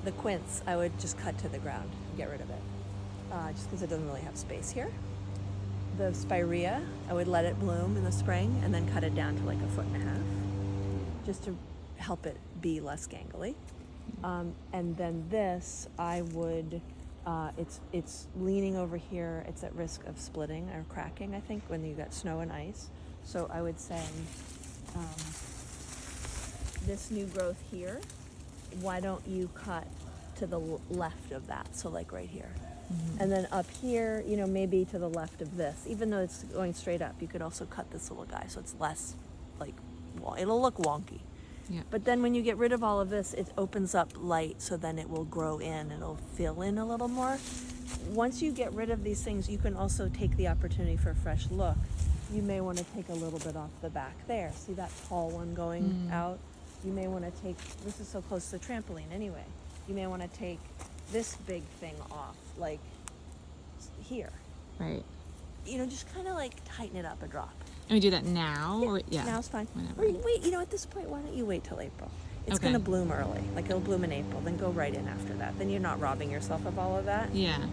the quince, I would just cut to the ground and get rid of it, just because it doesn't really have space here. The spirea, I would let it bloom in the spring and then cut it down to like 1.5 feet, just to help it be less gangly. And then this, I would, it's leaning over here. It's at risk of splitting or cracking, I think, when you got snow and ice. So I would say this new growth here, why don't you cut to the left of that? So like right here. Mm-hmm. And then up here, you know, maybe to the left of this, even though it's going straight up, you could also cut this little guy so it's less like, it'll look wonky. Yeah. But then when you get rid of all of this, it opens up light, so then it will grow in, it'll fill in a little more. Once you get rid of these things, you can also take the opportunity for a fresh look. You may want to take a little bit off the back there. See that tall one going out? You may want to take, this is so close to the trampoline anyway, you may want to take this big thing off, like here. Right. You know, just kind of like tighten it up a drop. And we do that now? Yeah, or, yeah. Now's fine. Whenever. Or wait, you know, at this point, why don't you wait till April? It's Okay. going to bloom early. Like, it'll bloom in April. Then go right in after that. Then you're not robbing yourself of all of that. Yeah.